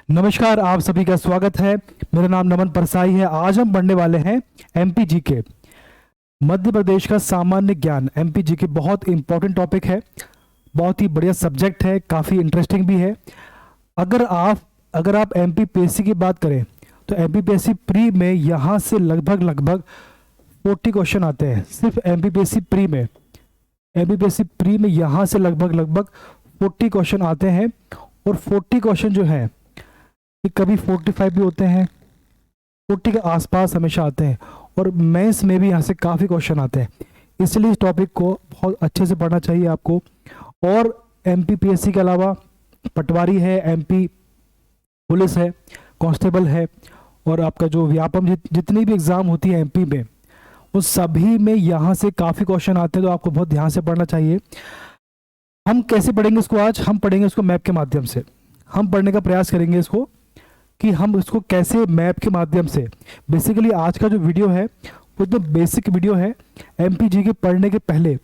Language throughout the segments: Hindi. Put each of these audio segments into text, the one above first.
नमस्कार, आप सभी का स्वागत है। मेरा नाम नमन परसाई है। आज हम पढ़ने वाले हैं एमपी जीके, मध्य प्रदेश का सामान्य ज्ञान। एमपी जीके बहुत इंपॉर्टेंट टॉपिक है, बहुत ही बढ़िया सब्जेक्ट है, काफ़ी इंटरेस्टिंग भी है। अगर आप एमपी पीएससी की बात करें तो एमपी पीएससी प्री में यहाँ से लगभग 40 क्वेश्चन आते हैं। सिर्फ एमपी पीएससी प्री में यहाँ से लगभग 40 क्वेश्चन आते हैं। और 40 क्वेश्चन जो हैं कि कभी 45 भी होते हैं, 40 के आसपास हमेशा आते हैं। और मेंस में भी यहाँ से काफ़ी क्वेश्चन आते हैं, इसलिए इस टॉपिक को बहुत अच्छे से पढ़ना चाहिए आपको। और एमपी पीएससी के अलावा पटवारी है, एमपी पुलिस है, कांस्टेबल है, और आपका जो व्यापम जितनी भी एग्ज़ाम होती है एमपी में, उस सभी में यहाँ से काफ़ी क्वेश्चन आते हैं। तो आपको बहुत ध्यान से पढ़ना चाहिए। हम कैसे पढ़ेंगे इसको? आज हम पढ़ेंगे इसको मैप के माध्यम से। हम पढ़ने का प्रयास करेंगे इसको कि हम इसको कैसे मैप के माध्यम से। बेसिकली आज का जो वीडियो है वो एकदम बेसिक वीडियो है। एमपी जी के पढ़ने के पहले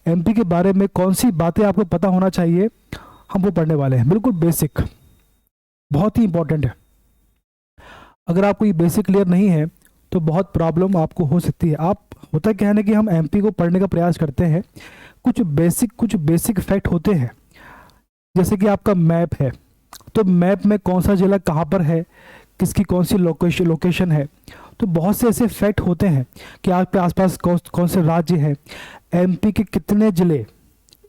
एमपी के बारे में कौन सी बातें आपको पता होना चाहिए, हम वो पढ़ने वाले हैं। बिल्कुल बेसिक, बहुत ही इंपॉर्टेंट है। अगर आपको ये बेसिक क्लियर नहीं है तो बहुत प्रॉब्लम आपको हो सकती है। होता क्या है ना कि हम एमपी को पढ़ने का प्रयास करते हैं, कुछ बेसिक फैक्ट होते हैं। जैसे कि आपका मैप है, तो मैप में कौन सा जिला कहाँ पर है, किसकी कौन सी लोकेशन है। तो बहुत से ऐसे फैक्ट होते हैं कि आपके आसपास कौन से राज्य हैं, एमपी के कितने जिले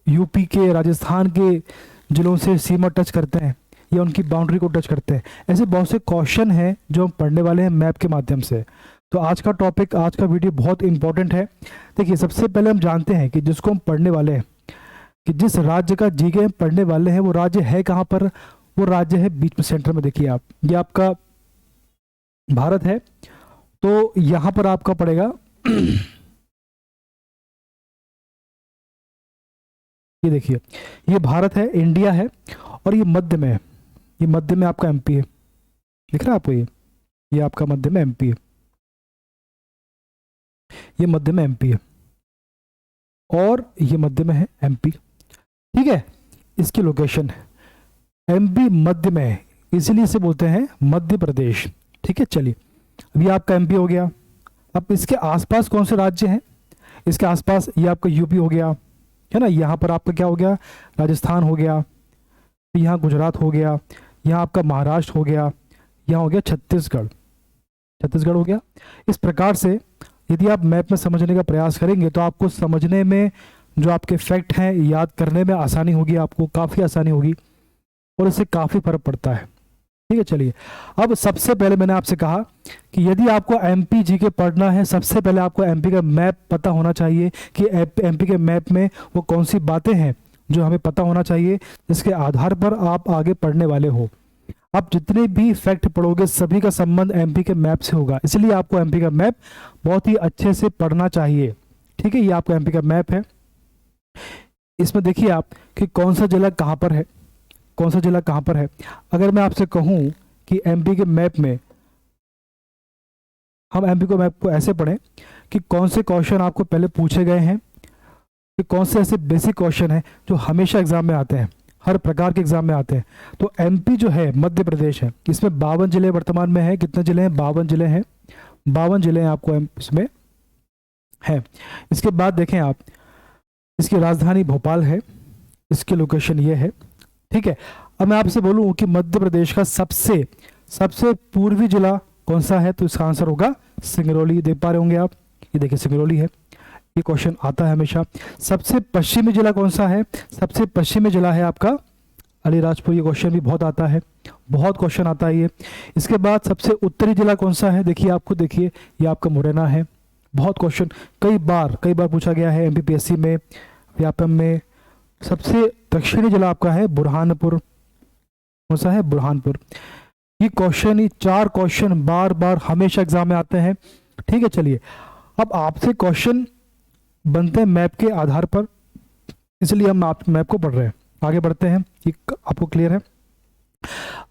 यूपी के, राजस्थान के जिलों से सीमा टच करते हैं या उनकी बाउंड्री को टच करते हैं। ऐसे बहुत से क्वेश्चन हैं जो हम पढ़ने वाले हैं मैप के माध्यम से। तो आज का टॉपिक, आज का वीडियो बहुत इंपॉर्टेंट है। देखिए, सबसे पहले हम जानते हैं कि जिसको हम पढ़ने वाले हैं, कि जिस राज्य का जीके हम पढ़ने वाले हैं वो राज्य है कहाँ पर। वो राज्य है बीच में, सेंटर में। देखिए आप, ये आपका भारत है, तो यहां पर आपका पड़ेगा ये देखिए, ये भारत है, इंडिया है, और ये मध्य में है। ये मध्य में आपका एमपी है, दिख रहा है आपको? ये आपका मध्य में एमपी है, ये मध्य में एमपी है, और ये मध्य में है एमपी। ठीक है, इसकी लोकेशन है एमपी मध्य में है, इसलिए इसे बोलते हैं मध्य प्रदेश। ठीक है, चलिए, अभी आपका एमपी हो गया। अब इसके आसपास कौन से राज्य हैं? इसके आसपास ये आपका यूपी हो गया, है ना। यहाँ पर आपका क्या हो गया? राजस्थान हो गया, यहाँ गुजरात हो गया, यहाँ आपका महाराष्ट्र हो गया, यहाँ हो गया छत्तीसगढ़ हो गया। इस प्रकार से यदि आप मैप में समझने का प्रयास करेंगे तो आपको समझने में, जो आपके फैक्ट हैं, याद करने में आसानी होगी, आपको काफ़ी आसानी होगी, और इससे काफ़ी फर्क पड़ता है। ठीक है, चलिए, अब सबसे पहले मैंने आपसे कहा कि यदि आपको एमपी जी के पढ़ना है, सबसे पहले आपको एमपी का मैप पता होना चाहिए कि एमपी के मैप में वो कौन सी बातें हैं जो हमें पता होना चाहिए, जिसके आधार पर आप आगे पढ़ने वाले हो। आप जितने भी फैक्ट पढ़ोगे सभी का संबंध एमपी के मैप से होगा, इसलिए आपको एमपी का मैप बहुत ही अच्छे से पढ़ना चाहिए। ठीक है, ये आपका एमपी का मैप है। इसमें देखिए आप कि कौन सा जिला कहाँ पर है, कौन सा जिला कहाँ पर है। अगर मैं आपसे कहूँ कि एमपी के मैप में, हम एमपी को मैप को ऐसे पढ़ें कि कौन से क्वेश्चन आपको पहले पूछे गए हैं, कि कौन से ऐसे बेसिक क्वेश्चन हैं जो हमेशा एग्जाम में आते हैं, हर प्रकार के एग्जाम में आते हैं। तो एमपी जो है मध्य प्रदेश है, इसमें 52 जिले वर्तमान में है। कितने जिले हैं? 52 जिले हैं। 52 जिले हैं आपको इसमें है। इसके बाद देखें आप, इसकी राजधानी भोपाल है, इसकी लोकेशन ये है। ठीक है, अब मैं आपसे बोलूं कि मध्य प्रदेश का सबसे पूर्वी जिला कौन सा है, तो इसका आंसर होगा सिंगरौली। देख पा रहे होंगे आप, ये देखिए सिंगरौली है। ये क्वेश्चन आता है हमेशा। सबसे पश्चिमी जिला कौन सा है? सबसे पश्चिमी जिला है आपका अलीराजपुर। ये क्वेश्चन भी बहुत आता है, बहुत क्वेश्चन आता है ये। इसके बाद सबसे उत्तरी जिला कौन सा है? देखिए आपको, देखिए ये आपका मुरैना है। बहुत क्वेश्चन कई बार पूछा गया है एमपीपीएससी में, व्यापम में। सबसे दक्षिणी जिला आपका है बुरहानपुर। कौन सा है? बुरहानपुर। ये क्वेश्चन, ये 4 क्वेश्चन बार हमेशा एग्जाम में आते हैं। ठीक है, चलिए, अब आपसे क्वेश्चन बनते हैं मैप के आधार पर, इसलिए हम मैप को पढ़ रहे हैं। आगे बढ़ते हैं, ये आपको क्लियर है।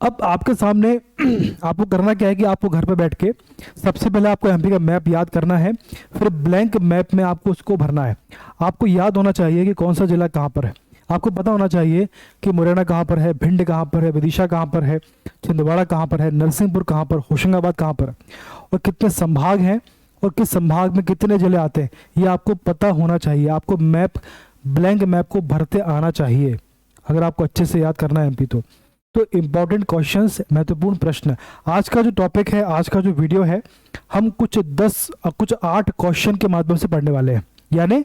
अब आपके सामने आपको करना क्या है कि आपको घर पर बैठ के सबसे पहले आपको एमपी का मैप याद करना है, फिर ब्लैंक मैप में आपको उसको भरना है। आपको याद होना चाहिए कि कौन सा जिला कहाँ पर है। आपको पता होना चाहिए कि मुरैना कहाँ पर है, भिंड कहाँ पर है, विदिशा कहाँ पर है, छिंदवाड़ा कहाँ पर है, नरसिंहपुर कहाँ पर, होशंगाबाद कहाँ पर है, और कितने संभाग हैं और किस संभाग में कितने जिले आते हैं, ये आपको पता होना चाहिए। आपको मैप, ब्लैंक मैप को भरते आना चाहिए अगर आपको अच्छे से याद करना है एमपी तो इम्पॉर्टेंट क्वेश्चंस, महत्वपूर्ण प्रश्न। आज का जो टॉपिक है, आज का जो वीडियो है, हम कुछ 8 क्वेश्चन के माध्यम से पढ़ने वाले हैं। यानी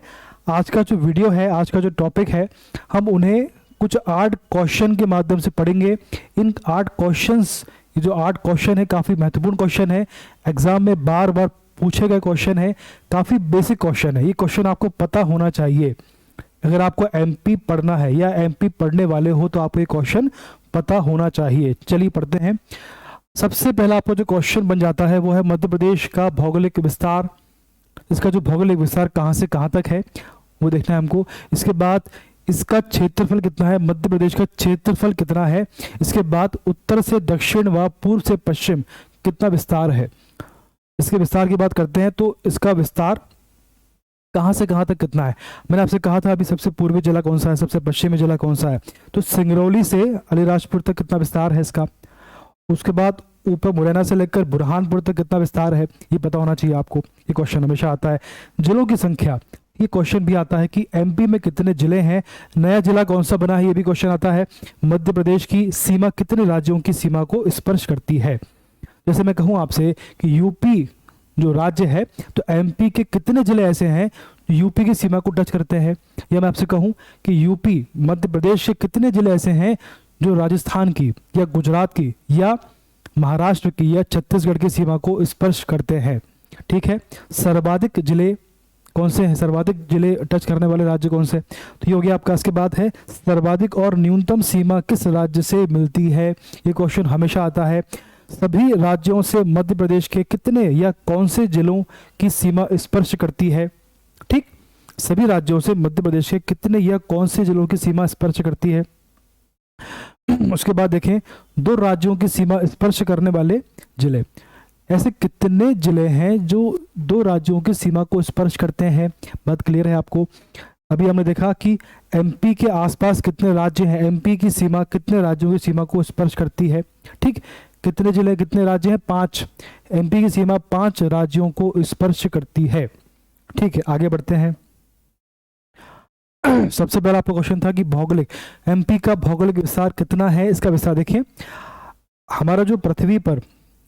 आज का जो वीडियो है, आज का जो टॉपिक है, हम उन्हें कुछ 8 क्वेश्चन के माध्यम से पढ़ेंगे। इन 8 क्वेश्चंस, ये जो 8 क्वेश्चन है काफ़ी महत्वपूर्ण क्वेश्चन है, एग्जाम में बार बार पूछे गए क्वेश्चन है, काफ़ी बेसिक क्वेश्चन है। ये क्वेश्चन आपको पता होना चाहिए। अगर आपको एमपी पढ़ना है या एमपी पढ़ने वाले हो तो आपको ये क्वेश्चन पता होना चाहिए। चलिए पढ़ते हैं। सबसे पहला आपको जो क्वेश्चन बन जाता है वो है मध्य प्रदेश का भौगोलिक विस्तार। इसका जो भौगोलिक विस्तार कहाँ से कहाँ तक है वो देखना है हमको। इसके बाद इसका क्षेत्रफल कितना है, मध्य प्रदेश का क्षेत्रफल कितना है। इसके बाद उत्तर से दक्षिण व पूर्व से पश्चिम कितना विस्तार है। इसके विस्तार की बात करते हैं तो इसका विस्तार कहाँ से कहाँ तक कितना है। मैंने आपसे कहा था अभी सबसे पूर्वी जिला कौन सा है, सबसे पश्चिमी जिला कौन सा है, तो सिंगरौली से अलीराजपुर तक कितना विस्तार है इसका। उसके बाद ऊपर मुरैना से लेकर बुरहानपुर तक कितना विस्तार है, ये पता होना चाहिए आपको। ये क्वेश्चन हमेशा आता है। जिलों की संख्या, ये क्वेश्चन भी आता है कि एमपी में कितने जिले हैं, नया जिला कौन सा बना है, ये भी क्वेश्चन आता है। मध्य प्रदेश की सीमा कितने राज्यों की सीमा को स्पर्श करती है। जैसे मैं कहूँ आपसे कि यूपी जो राज्य है तो एमपी के कितने जिले ऐसे हैं यूपी की सीमा को टच करते हैं, या मैं आपसे कहूं कि यूपी मध्य प्रदेश के कितने जिले ऐसे हैं जो राजस्थान की या गुजरात की या महाराष्ट्र की या छत्तीसगढ़ की सीमा को स्पर्श करते हैं। ठीक है, सर्वाधिक जिले कौन से हैं, सर्वाधिक जिले टच करने वाले राज्य कौन से, तो ये हो गया आपका। इसके बाद है सर्वाधिक और न्यूनतम सीमा किस राज्य से मिलती है, ये क्वेश्चन हमेशा आता है। सभी राज्यों से मध्य प्रदेश के कितने या कौन से जिलों की सीमा स्पर्श करती है। ठीक, सभी राज्यों से मध्य प्रदेश के कितने या कौन से जिलों की सीमा स्पर्श करती है। उसके बाद देखें 2 राज्यों की सीमा स्पर्श करने वाले जिले, ऐसे कितने जिले हैं जो 2 राज्यों की सीमा को स्पर्श करते हैं। बात क्लियर है आपको। अभी हमने देखा कि एमपी के आसपास कितने राज्य हैं, एमपी की सीमा कितने राज्यों की सीमा को स्पर्श करती है। ठीक, कितने जिले कितने राज्य हैं, 5। एमपी की सीमा 5 राज्यों को स्पर्श करती है। ठीक है, आगे बढ़ते हैं। सबसे पहला आपका क्वेश्चन था कि भौगोलिक, एमपी का भौगोलिक विस्तार कितना है। इसका विस्तार देखिए, हमारा जो पृथ्वी पर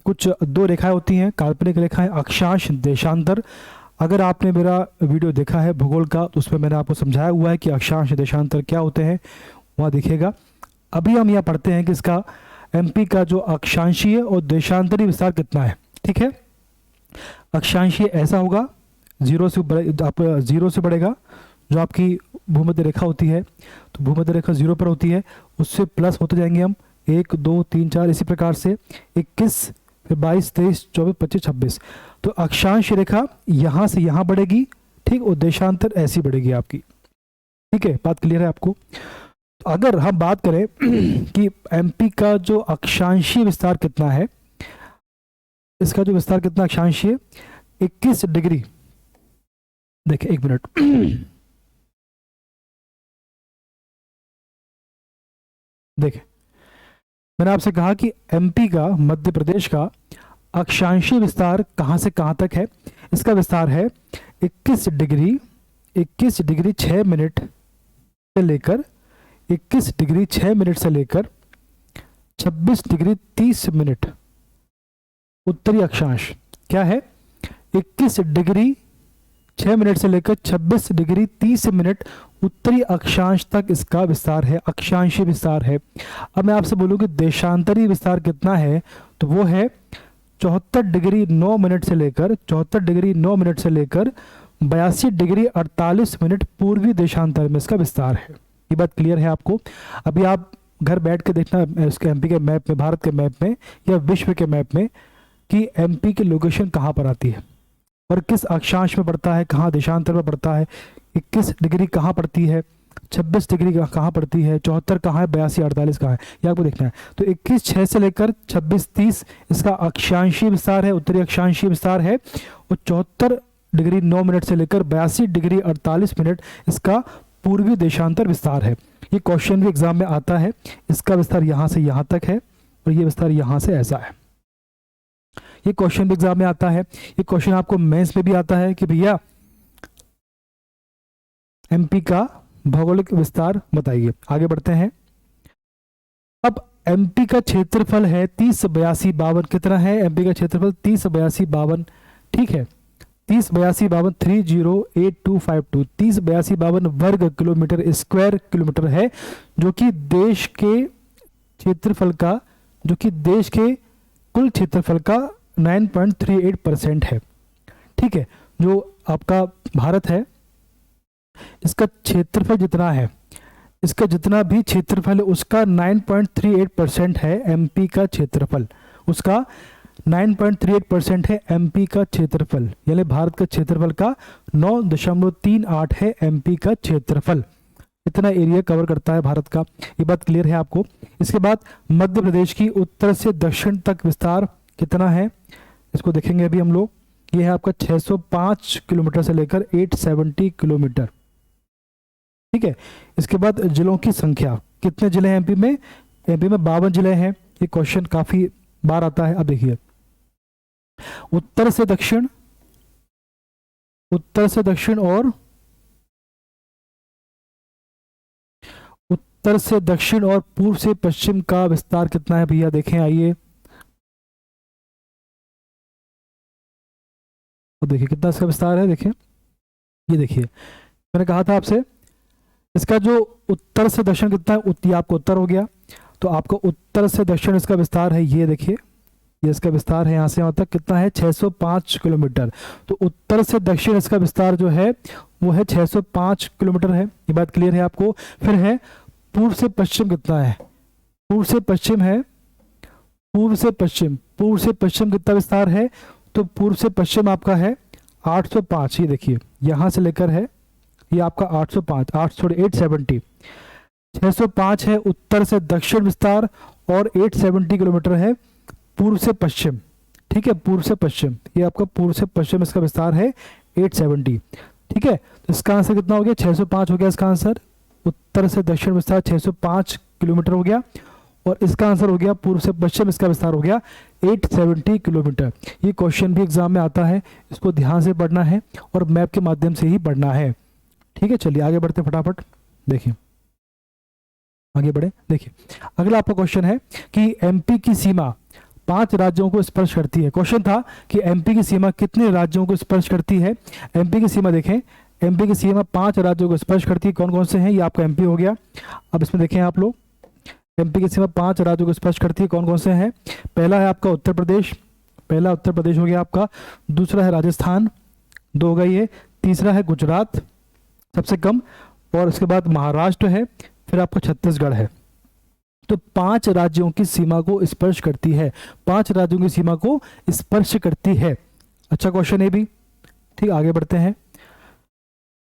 कुछ 2 रेखाएं होती हैं, काल्पनिक रेखाएं, अक्षांश, देशांतर। अगर आपने मेरा वीडियो देखा है भूगोल का तो उसमें मैंने आपको समझाया हुआ है कि अक्षांश देशांतर क्या होते हैं, वहाँ दिखेगा। अभी हम यहाँ पढ़ते हैं कि इसका एमपी का जो अक्षांशीय और देशांतरी विस्तार कितना है। ठीक है, अक्षांशीय ऐसा होगा, 0 से बढ़ेगा, जो आपकी भूमध्य रेखा होती है तो भूमध्य रेखा 0 पर होती है, उससे प्लस होते जाएंगे हम 1 2 3 4 इसी प्रकार से 21 फिर 22 23 24 25 26। तो अक्षांश रेखा यहाँ से यहाँ बढ़ेगी। ठीक, और देशांतर ऐसी बढ़ेगी आपकी। ठीक है, बात क्लियर है आपको। तो अगर हम बात करें कि एमपी का जो अक्षांशीय विस्तार कितना है, इसका जो विस्तार कितना अक्षांशीय 21 डिग्री। देखिए 1 मिनट देखिए, मैंने आपसे कहा कि एमपी का, मध्य प्रदेश का अक्षांशीय विस्तार कहाँ से कहाँ तक है। इसका विस्तार है 21 डिग्री 6 मिनट से लेकर 21 डिग्री 6 मिनट से लेकर 26 डिग्री 30 मिनट उत्तरी अक्षांश। क्या है, 21 डिग्री 6 मिनट से लेकर 26 डिग्री 30 मिनट उत्तरी अक्षांश तक इसका विस्तार है, अक्षांशीय विस्तार है। अब मैं आपसे बोलूँ कि देशांतरी विस्तार कितना है, तो वो है 74 डिग्री 9 मिनट से लेकर 82 डिग्री 48 मिनट पूर्वी देशांतर में इसका विस्तार है। ये बात क्लियर है आपको। अभी आप घर बैठ के देखना इसके एमपी के मैप में, भारत के मैप में या विश्व के मैप में कि एमपी की लोकेशन कहाँ पर आती है और किस अक्षांश में पड़ता है, कहाँ देशांतर में पड़ता है, 21 डिग्री कहाँ पड़ती है, 26 डिग्री कहाँ पड़ती है, 74 कहाँ है, 82 48 कहाँ है, ये आपको देखना है। तो 21/6 से लेकर 26/30 इसका अक्षांशीय विस्तार है, उत्तरी अक्षांशीय विस्तार है, और 74 डिग्री 9 मिनट से लेकर 82 डिग्री 48 मिनट इसका पूर्वी देशांतर विस्तार है। ये क्वेश्चन भी एग्जाम में आता है। इसका विस्तार यहाँ से यहाँ तक है और ये विस्तार यहाँ से ऐसा है। ये क्वेश्चन भी एग्जाम में आता है। ये क्वेश्चन आपको मेंस में भी आता है कि भैया एमपी का भौगोलिक विस्तार बताइए। आगे बढ़ते हैं। अब एमपी का क्षेत्रफल है 308252। कितना है एमपी का क्षेत्रफल? 308252। ठीक है, 308252 308252 308252 वर्ग किलोमीटर स्क्वायर किलोमीटर है, जो कि देश के क्षेत्रफल का, जो कि देश के कुल क्षेत्रफल का 9.38% है। ठीक है, जो आपका भारत है इसका क्षेत्रफल जितना है, इसका जितना भी क्षेत्रफल है उसका 9.38% है एमपी का क्षेत्रफल, उसका 9.38% है एमपी का क्षेत्रफल, यानी भारत का क्षेत्रफल का 9.38 है एमपी का क्षेत्रफल। इतना एरिया कवर करता है भारत का। ये बात क्लियर है आपको। इसके बाद मध्य प्रदेश की उत्तर से दक्षिण तक विस्तार कितना है, इसको देखेंगे अभी हम लोग। ये है आपका 605 किलोमीटर से लेकर 870 किलोमीटर। ठीक है, इसके बाद जिलों की संख्या, कितने जिले हैं एमपी में? एमपी में 52 जिले हैं। ये क्वेश्चन काफी बार आता है। अब देखिए, उत्तर से दक्षिण, उत्तर से दक्षिण और उत्तर से दक्षिण और पूर्व से पश्चिम का विस्तार कितना है भैया? देखें, आइए तो देखिए कितना इसका विस्तार है। देखिए, ये देखिए मैंने कहा था आपसे, इसका जो उत्तर से दक्षिण कितना है, ये आपको उत्तर हो गया, तो आपको उत्तर से दक्षिण इसका विस्तार है। ये देखिए, ये इसका विस्तार है यहाँ से यहाँ तक कितना है? 605 किलोमीटर। तो उत्तर से दक्षिण इसका विस्तार जो है वो है 605 किलोमीटर है। ये बात क्लियर है आपको। फिर है पूर्व से पश्चिम कितना है? पूर्व से पश्चिम है, पूर्व से पश्चिम, पूर्व से पश्चिम कितना विस्तार है? तो पूर्व से पश्चिम आपका है 805। ये देखिए यहाँ से लेकर है ये आपका 805, 870 605 है उत्तर से दक्षिण विस्तार और 870 किलोमीटर है पूर्व से पश्चिम। ठीक है, पूर्व से पश्चिम, ये आपका पूर्व से पश्चिम इसका विस्तार है 870। ठीक है, तो इसका आंसर कितना हो गया? 605 हो गया इसका आंसर। उत्तर से दक्षिण विस्तार 605 किलोमीटर हो गया और इसका आंसर हो गया पूर्व से पश्चिम, इसका विस्तार हो गया 870 किलोमीटर। ये क्वेश्चन भी एग्जाम में आता है, इसको ध्यान से पढ़ना है और मैप के माध्यम से ही पढ़ना है। ठीक है, चलिए आगे बढ़ते फटाफट। देखिए आगे बढ़े। देखिए अगला आपका क्वेश्चन है कि एमपी की सीमा 5 राज्यों को स्पर्श करती है। क्वेश्चन था कि एमपी की सीमा कितने राज्यों को स्पर्श करती है? एमपी की सीमा देखें, एमपी की सीमा 5 राज्यों को स्पर्श करती है। कौन कौन से हैं? ये आपका एमपी हो गया। अब इसमें देखें आप लोग, एमपी की सीमा 5 राज्यों को स्पर्श करती है। कौन कौन से हैं? पहला है आपका उत्तर प्रदेश, पहला उत्तर प्रदेश हो गया आपका। दूसरा है राजस्थान, 2 हो गई है। तीसरा है गुजरात सबसे कम, और उसके बाद महाराष्ट्र है, फिर आपका छत्तीसगढ़ है। तो 5 राज्यों की सीमा को स्पर्श करती है, 5 राज्यों की सीमा को स्पर्श करती है। अच्छा क्वेश्चन है भी। ठीक, आगे बढ़ते हैं।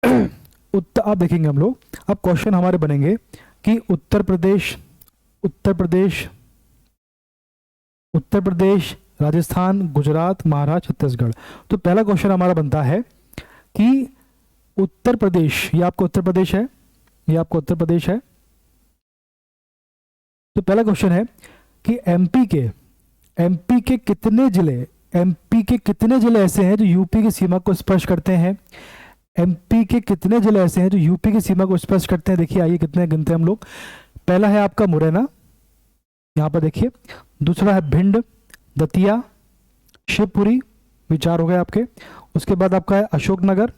अब देखेंगे हम लोग, अब क्वेश्चन हमारे बनेंगे कि उत्तर प्रदेश, उत्तर प्रदेश, उत्तर प्रदेश, राजस्थान, गुजरात, महाराष्ट्र, छत्तीसगढ़। तो पहला क्वेश्चन हमारा बनता है कि उत्तर प्रदेश, ये आपका उत्तर प्रदेश है, ये आपका उत्तर प्रदेश है। तो पहला क्वेश्चन है कि एमपी के कितने जिले, एमपी के कितने जिले ऐसे हैं जो यूपी की सीमा को स्पर्श करते हैं? एमपी के कितने जिले ऐसे हैं जो यूपी की सीमा को स्पर्श करते हैं? देखिए आइए कितने गिनते हैं हम लोग। पहला है आपका मुरैना, यहाँ पर देखिए। दूसरा है भिंड, दतिया, शिवपुरी, विचार हो गए आपके। उसके बाद आपका है अशोकनगर,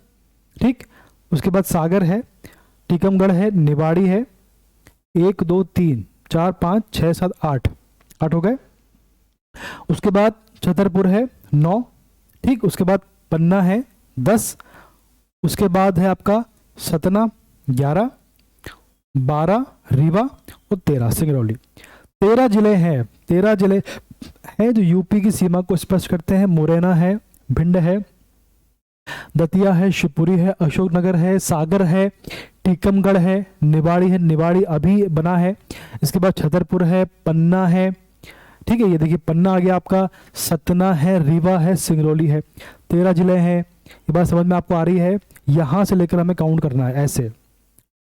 ठीक। उसके बाद सागर है, टीकमगढ़ है, निवाड़ी है। 1 2 3 4 5 6 7 8 8 हो गए। उसके बाद छतरपुर है 9, ठीक। उसके बाद पन्ना है 10। उसके बाद है आपका सतना 11, 12 रीवा और 13 सिंगरौली। 13 जिले हैं, 13 जिले हैं जो यूपी की सीमा को स्पर्श करते हैं। मुरैना है, भिंड है, दतिया है, शिवपुरी है, अशोकनगर है, सागर है, टीकमगढ़ है, निवाड़ी है, निवाड़ी अभी बना है। इसके बाद छतरपुर है, पन्ना है, ठीक है। ये देखिए पन्ना आ गया आपका, सतना है, रीवा है, सिंगरौली है। 13 जिले हैं। ये बात समझ में आपको आ रही है? यहां से लेकर हमें काउंट करना है ऐसे,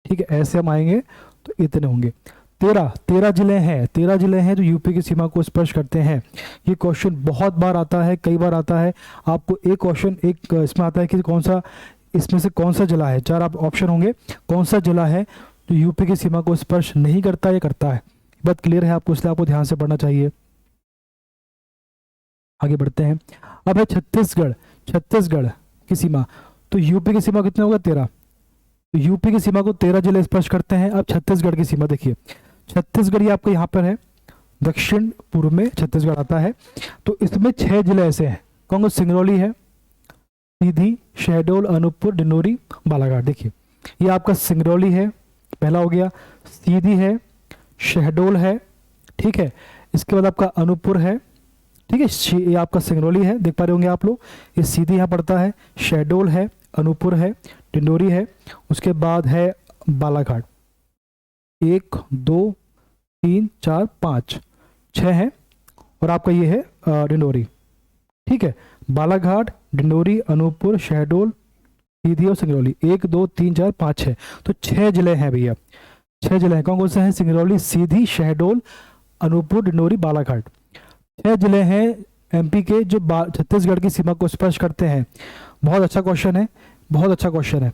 ठीक है। ऐसे हम आएंगे तो इतने होंगे। 13 जिले हैं, 13 जिले हैं जो यूपी की सीमा को स्पर्श करते हैं। ये क्वेश्चन बहुत बार आता है, कई बार आता है। आपको एक क्वेश्चन एक इसमें आता है कि कौन सा, इसमें से कौन सा जिला है, 4 आप ऑप्शन होंगे, कौन सा जिला है जो यूपी की सीमा को स्पर्श नहीं करता या करता है। बात क्लियर है आपको, इसलिए आपको ध्यान से पढ़ना चाहिए। आगे बढ़ते हैं। अब है छत्तीसगढ़, छत्तीसगढ़ की सीमा। तो यूपी की सीमा कितने होगा, 13। तो यूपी की सीमा को 13 जिले स्पर्श करते हैं। अब छत्तीसगढ़ की सीमा देखिए, छत्तीसगढ़ ये आपका यहाँ पर है, दक्षिण पूर्व में छत्तीसगढ़ आता है। तो इसमें 6 जिले ऐसे हैं। कौन कौन? सिंगरौली है, सीधी, शहडोल, अनूपपुर, डिंडोरी, बालाघाट। देखिए ये आपका सिंगरौली है, पहला हो गया, सीधी है, शहडोल है, ठीक है, इसके बाद आपका अनूपपुर है, ठीक है, ये आपका सिंगरौली है, देख पा रहे होंगे आप लोग, ये सीधी यहाँ पड़ता है, शहडोल है, अनूपपुर है, डिंडोरी है, उसके बाद है बालाघाट। 1 2 3 4 5 6 है, और आपका ये है डिंडोरी, ठीक है। बालाघाट, डिंडोरी, अनूपपुर, शहडोल, सीधी और सिंगरौली, 1 2 3 4 5 6, तो 6 जिले हैं भैया, 6 जिले हैं। कौन कौन से हैं? सिंगरौली, सीधी, शहडोल, अनूपपुर, डिंडोरी, बालाघाट। 6 जिले हैं एमपी के जो छत्तीसगढ़ की सीमा को स्पर्श करते हैं। बहुत अच्छा क्वेश्चन है, बहुत अच्छा क्वेश्चन है।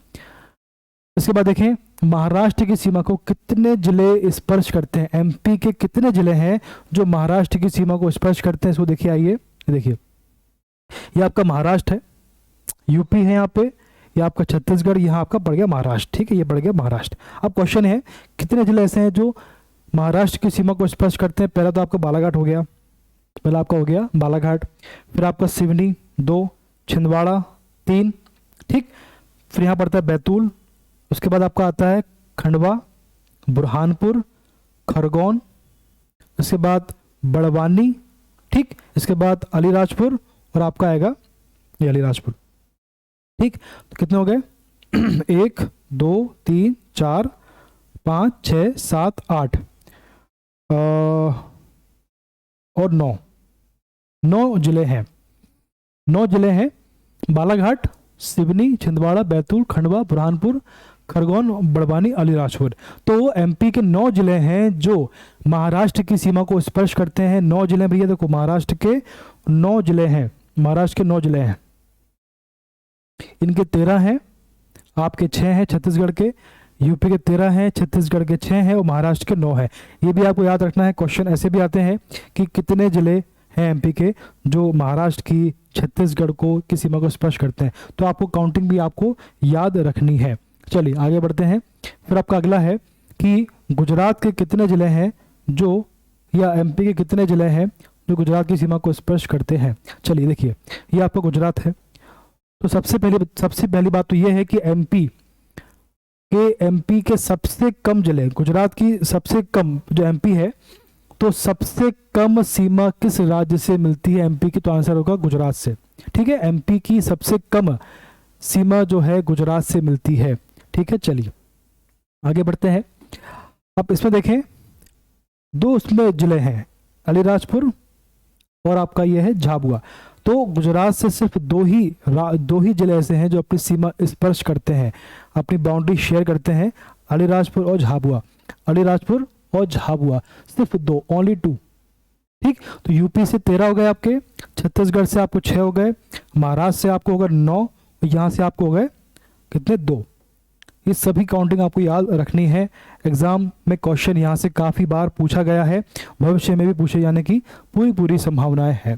इसके बाद देखें, महाराष्ट्र की सीमा को कितने जिले स्पर्श करते हैं? एमपी के कितने जिले हैं जो महाराष्ट्र की सीमा को स्पर्श करते हैं? इसको देखिए, आइए देखिए, ये आपका महाराष्ट्र है, यूपी है यहाँ पे, ये आपका छत्तीसगढ़, यहाँ आपका पड़ गया महाराष्ट्र, ठीक है, ये पड़ गया महाराष्ट्र। अब क्वेश्चन है कितने जिले ऐसे हैं जो महाराष्ट्र की सीमा को स्पर्श करते हैं? पहला तो आपका बालाघाट हो गया, पहला आपका हो गया बालाघाट, फिर आपका सिवनी 2, छिंदवाड़ा 3, ठीक, फिर यहाँ पड़ता है बैतूल, उसके बाद आपका आता है खंडवा, बुरहानपुर, खरगोन, इसके बाद बड़वानी, ठीक, इसके बाद अलीराजपुर, और आपका आएगा ये अलीराजपुर, ठीक। तो कितने हो गए? 1 2 3 4 5 6 7 8 और 9 जिले हैं, 9 जिले हैं। बालाघाट, सिवनी, छिंदवाड़ा, बैतूल, खंडवा, बुरहानपुर, खरगोन, बड़वानी, अलीराजपुर। तो एमपी के 9 जिले हैं जो महाराष्ट्र की सीमा को स्पर्श करते हैं। 9 जिले भैया, देखो महाराष्ट्र के 9 जिले हैं, महाराष्ट्र के 9 जिले हैं, इनके 13 हैं, आपके 6 हैं छत्तीसगढ़ के, यूपी के 13 हैं, छत्तीसगढ़ के 6 हैं, और महाराष्ट्र के 9 हैं। ये भी आपको याद रखना है। क्वेश्चन ऐसे भी आते हैं कि कितने जिले हैं एमपी के जो महाराष्ट्र की छत्तीसगढ़ को की सीमा को स्पर्श करते हैं, तो आपको काउंटिंग भी आपको याद रखनी है। चलिए आगे बढ़ते हैं। फिर आपका अगला है कि गुजरात के कितने जिले हैं जो, या एमपी के कितने जिले हैं जो गुजरात की सीमा को स्पर्श करते हैं? चलिए देखिए, ये आपका गुजरात है। तो सबसे पहली बात तो ये है कि एमपी के सबसे कम जिले, गुजरात की सबसे कम जो एमपी है, तो सबसे कम सीमा किस राज्य से मिलती है एमपी की? तो आंसर होगा गुजरात से, ठीक है। एमपी की सबसे कम सीमा जो है गुजरात से मिलती है, ठीक है। चलिए आगे बढ़ते हैं। अब इसमें देखें, 2 उसमें जिले हैं, अलीराजपुर और आपका ये है झाबुआ। तो गुजरात से सिर्फ 2 ही जिले ऐसे हैं जो अपनी सीमा स्पर्श करते हैं, अपनी बाउंड्री शेयर करते हैं, अलीराजपुर और झाबुआ, अलीराजपुर और झाबुआ, सिर्फ 2, ओनली 2, ठीक। तो यूपी से 13 हो गए आपके, छत्तीसगढ़ से आपको 6 हो गए, महाराष्ट्र से आपको हो गए 9, यहाँ से आपको हो गए कितने? 2। ये सभी काउंटिंग आपको याद रखनी है। एग्जाम में क्वेश्चन यहाँ से काफ़ी बार पूछा गया है, भविष्य में भी पूछे जाने की पूरी संभावनाएं हैं,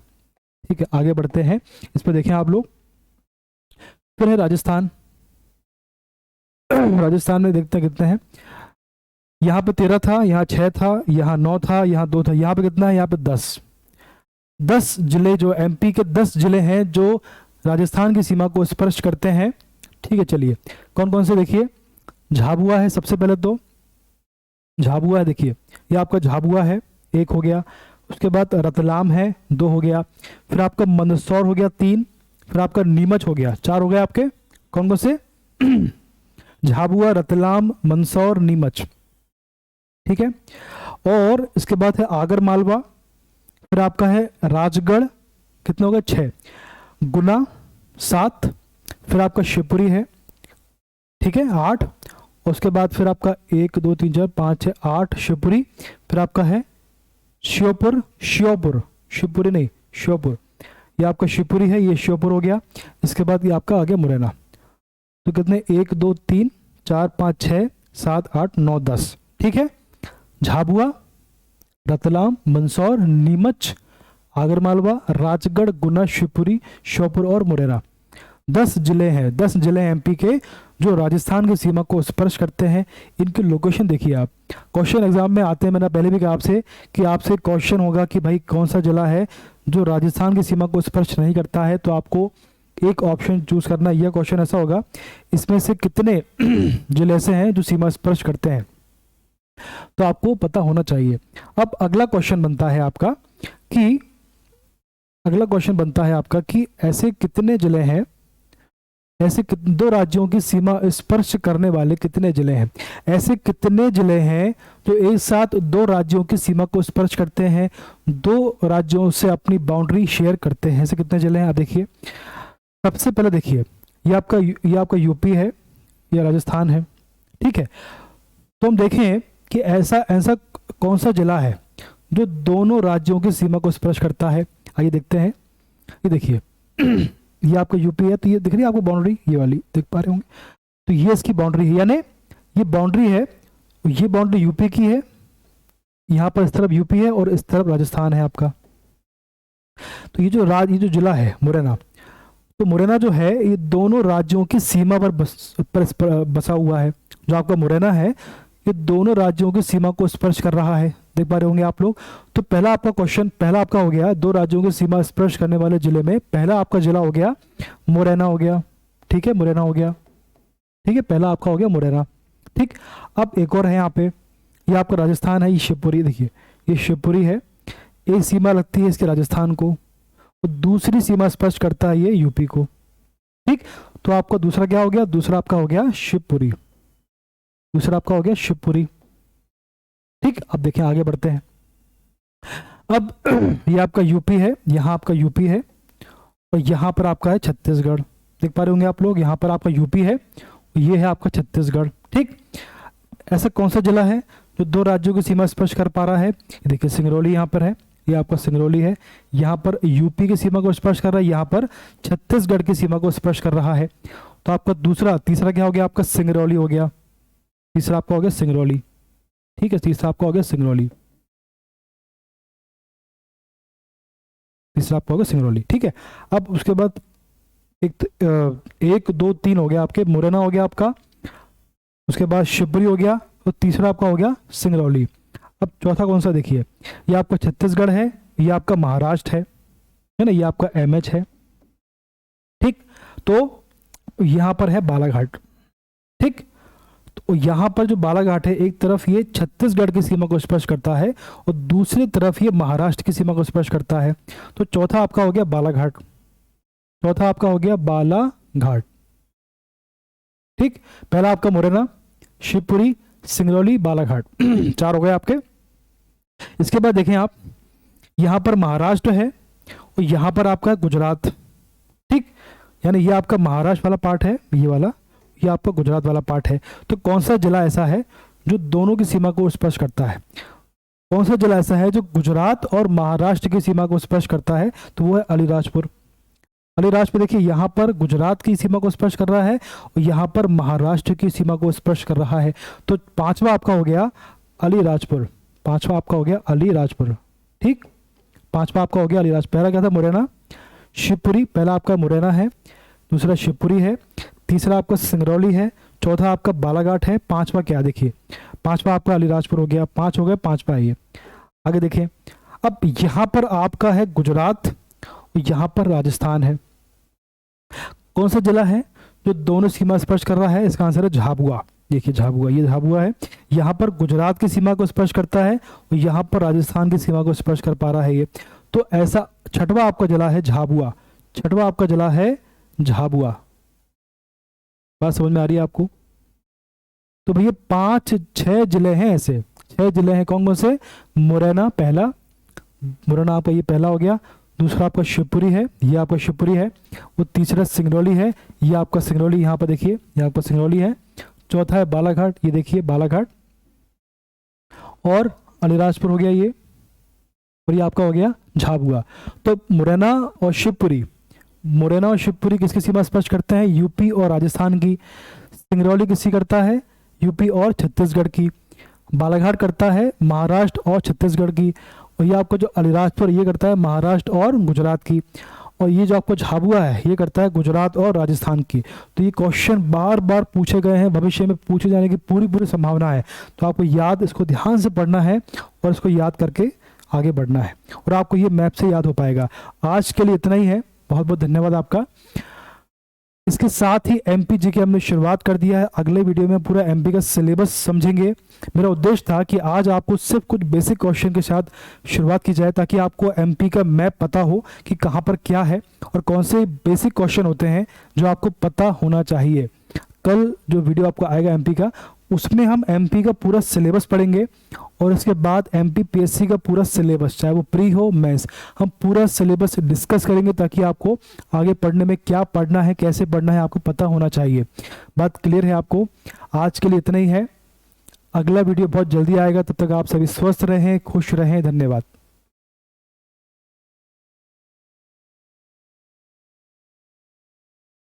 ठीक है। आगे बढ़ते हैं। इस पर देखें आप लोग, फिर है राजस्थान। राजस्थान में देखते हैं कितने हैं। यहाँ पे 13 था, यहाँ 6 था, यहाँ 9 था, यहाँ 2 था, यहाँ पे कितना है? यहाँ पे 10 जिले, जो एमपी के 10 जिले हैं जो राजस्थान की सीमा को स्पर्श करते हैं, ठीक है। चलिए कौन कौन से देखिए, झाबुआ है सबसे पहले, तो झाबुआ है, देखिए ये आपका झाबुआ है, 1 हो गया, उसके बाद रतलाम है, 2 हो गया, फिर आपका मंदसौर हो गया, 3, फिर आपका नीमच हो गया, 4 हो गया आपके। कौन कौन से? झाबुआ, रतलाम, मंदसौर, नीमच, ठीक है। और इसके बाद है आगर मालवा, फिर आपका है राजगढ़, कितने हो गए? 6, गुना 7, फिर आपका शिवपुरी है, ठीक है, 8, उसके बाद फिर आपका 1 2 3 4 5 6 8 शिवपुरी, फिर आपका है श्योपुर, श्योपुर, शिवपुरी नहीं श्योपुर, ये आपका शिवपुरी है, ये श्योपुर हो गया। इसके बाद ये आपका आ गया मुरैना। तो कितने 1 2 3 4 5 6 7 8 9 10, ठीक है। झाबुआ, रतलाम, मंदसौर, नीमच, आगरमालवा, राजगढ़, गुना, शिवपुरी, श्योपुर और मुरैना। 10 जिले हैं, 10 जिले हैं एमपी के जो राजस्थान की सीमा को स्पर्श करते हैं। इनकी लोकेशन देखिए आप, क्वेश्चन एग्जाम में आते हैं, मैंने पहले भी कहा आपसे कि आपसे क्वेश्चन होगा कि भाई कौन सा जिला है जो राजस्थान की सीमा को स्पर्श नहीं करता है, तो आपको एक ऑप्शन चूज करना। यह क्वेश्चन ऐसा होगा, इसमें से कितने जिले ऐसे हैं जो सीमा स्पर्श करते हैं, तो आपको पता होना चाहिए। अब अगला क्वेश्चन बनता है आपका कि ऐसे कितने जिले हैं, ऐसे दो राज्यों की सीमा स्पर्श करने वाले कितने जिले हैं, ऐसे कितने जिले हैं जो एक साथ दो राज्यों की सीमा को स्पर्श करते हैं, दो राज्यों से अपनी बाउंड्री शेयर करते हैं, ऐसे कितने जिले हैं। आप देखिए, सबसे पहले देखिए ये आपका यूपी है, ये राजस्थान है, ठीक है। तो हम देखें कि ऐसा कौन सा जिला है जो दोनों राज्यों की सीमा को स्पर्श करता है। आइए देखते हैं। ये देखिए ये आपका यूपी है, तो ये दिख रही है आपको बाउंड्री, ये वाली देख पा रहे होंगे, तो ये इसकी बाउंड्री है, यानी ये बाउंड्री है, ये बाउंड्री यूपी की है, यहाँ पर इस तरफ यूपी है और इस तरफ राजस्थान है आपका। तो ये जो जिला है मुरैना, तो मुरैना जो है ये दोनों राज्यों की सीमा पर बसा हुआ है। जो आपका मुरैना है ये दोनों राज्यों की सीमा को स्पर्श कर रहा है, देख पा रहे होंगे आप लोग। तो पहला आपका हो गया, दो राज्यों की सीमा स्पर्श करने वाले जिले में पहला आपका जिला हो गया मुरैना हो गया, ठीक है, मुरैना हो गया, ठीक है, पहला आपका हो गया मुरैना, ठीक। अब एक और है यहाँ पे, ये आपका राजस्थान है, ये शिवपुरी, देखिए ये शिवपुरी है, एक सीमा लगती है इसके राजस्थान को, और दूसरी सीमा स्पर्श करता है ये यूपी को, ठीक। तो आपका दूसरा क्या हो गया, दूसरा आपका हो गया शिवपुरी, दूसरा आपका हो गया शिवपुरी, ठीक। अब देखिए आगे बढ़ते हैं। अब ये आपका यूपी है, यहाँ आपका यूपी है, और यहाँ पर आपका है छत्तीसगढ़, देख पा रहे होंगे आप लोग, यहाँ पर आपका यूपी है, ये है आपका छत्तीसगढ़, ठीक। ऐसा कौन सा जिला है जो दो राज्यों की सीमा स्पर्श कर पा रहा है। देखिए सिंगरौली यहाँ पर है, ये आपका सिंगरौली है, यहाँ पर यूपी की सीमा को स्पर्श कर रहा है, यहाँ पर छत्तीसगढ़ की सीमा को स्पर्श कर रहा है। तो आपका तीसरा क्या हो गया, आपका सिंगरौली हो गया, तीसरा आपका हो गया सिंगरौली, ठीक है, तीसरा आपका हो गया सिंगरौली, तीसरा आपका हो गया सिंगरौली, ठीक है। अब उसके बाद 1 2 3 हो गया आपके, मुरैना हो गया आपका, उसके बाद शिवपुरी हो गया, और तीसरा आपका हो गया सिंगरौली। अब चौथा कौन सा, देखिए ये आपका छत्तीसगढ़ है, ये आपका महाराष्ट्र है ना, ये आपका एमएच है, ठीक। तो यहाँ पर है बालाघाट, ठीक। तो यहाँ पर जो बालाघाट है, एक तरफ ये छत्तीसगढ़ की सीमा को स्पर्श करता है और दूसरी तरफ ये महाराष्ट्र की सीमा को स्पर्श करता है। तो चौथा आपका हो गया बालाघाट, चौथा आपका हो गया बालाघाट, ठीक। पहला आपका मुरैना, शिवपुरी, सिंगरौली, बालाघाट, 4 हो गए आपके। इसके बाद देखें आप, यहाँ पर महाराष्ट्र है और यहाँ पर आपका गुजरात, ठीक, यानी ये आपका महाराष्ट्र वाला पार्ट है, ये वाला, ये आपका गुजरात वाला पार्ट है। तो कौन सा जिला ऐसा है जो दोनों की सीमा को स्पर्श करता है, कौन सा जिला ऐसा है जो गुजरात और महाराष्ट्र की सीमा को स्पर्श करता है, तो वो है अलीराजपुर। अलीराजपुर देखिए यहाँ पर गुजरात की सीमा को स्पर्श कर रहा है और यहाँ पर महाराष्ट्र की सीमा को स्पर्श कर रहा है। तो पांचवा आपका हो गया अलीराजपुर, पांचवा आपका हो गया अलीराजपुर, ठीक, पांचवा आपका हो गया अलीराजपुर। पहला क्या था, मुरैना, शिवपुरी, पहला आपका मुरैना है, दूसरा शिवपुरी है, तीसरा आपका सिंगरौली है, चौथा आपका बालाघाट है, पांचवा क्या, देखिए पांचवा आपका अलीराजपुर हो गया, 5 हो गए, पांचवा है ये। आगे देखें, अब यहाँ पर आपका है गुजरात और यहाँ पर राजस्थान है। कौन सा जिला है जो दोनों सीमा स्पर्श कर रहा है, इसका आंसर है झाबुआ। देखिए झाबुआ, ये झाबुआ है, यहाँ पर गुजरात की सीमा को स्पर्श करता है और यहाँ पर राजस्थान की सीमा को स्पर्श कर पा रहा है ये। तो ऐसा छठवां आपका जिला है झाबुआ, छठवां आपका जिला है झाबुआ। बात समझ में आ रही है आपको। तो भैया 5-6 जिले हैं, ऐसे 6 जिले हैं, कौन कौन से, मुरैना पहला, मुरैना आपका ये पहला हो गया, दूसरा आपका शिवपुरी है, ये आपका शिवपुरी है, वो तीसरा सिंगरौली है, ये आपका सिंगरौली, यहाँ पर देखिए ये आपका सिंगरौली है, चौथा है बालाघाट, ये देखिए बालाघाट, और अलीराजपुर हो गया ये, और ये आपका हो गया झाबुआ। तो मुरैना और शिवपुरी, मुरैना और शिवपुरी किसकी सीमा स्पर्श करते हैं? यूपी और राजस्थान की। सिंगरौली किसकी करता है? यूपी और छत्तीसगढ़ की। बालाघाट करता है महाराष्ट्र और छत्तीसगढ़ की। और ये आपको जो अलीराजपुर ये करता है महाराष्ट्र और गुजरात की। और ये जो आपको झाबुआ है ये करता है गुजरात और राजस्थान की। तो ये क्वेश्चन बार बार पूछे गए हैं, भविष्य में पूछे जाने की पूरी पूरी संभावना है। तो आपको याद, इसको ध्यान से पढ़ना है और इसको याद करके आगे बढ़ना है, और आपको ये मैप से याद हो पाएगा। आज के लिए इतना ही है, बहुत बहुत धन्यवाद आपका। इसके साथ ही एमपी जी की हमने शुरुआत कर दिया है। अगले वीडियो में पूरा एमपी का सिलेबस समझेंगे। मेरा उद्देश्य था कि आज आपको सिर्फ कुछ बेसिक क्वेश्चन के साथ शुरुआत की जाए, ताकि आपको एमपी का मैप पता हो कि कहाँ पर क्या है और कौन से बेसिक क्वेश्चन होते हैं जो आपको पता होना चाहिए। कल जो वीडियो आपको आएगा एमपी का, उसमें हम एमपी का पूरा सिलेबस पढ़ेंगे, और इसके बाद एमपी पीएससी का पूरा सिलेबस, चाहे वो प्री हो मेंस, हम पूरा सिलेबस डिस्कस करेंगे, ताकि आपको आगे पढ़ने में क्या पढ़ना है, कैसे पढ़ना है, आपको पता होना चाहिए। बात क्लियर है आपको? आज के लिए इतना ही है। अगला वीडियो बहुत जल्दी आएगा, तब तक आप सभी स्वस्थ रहें, खुश रहें। धन्यवाद।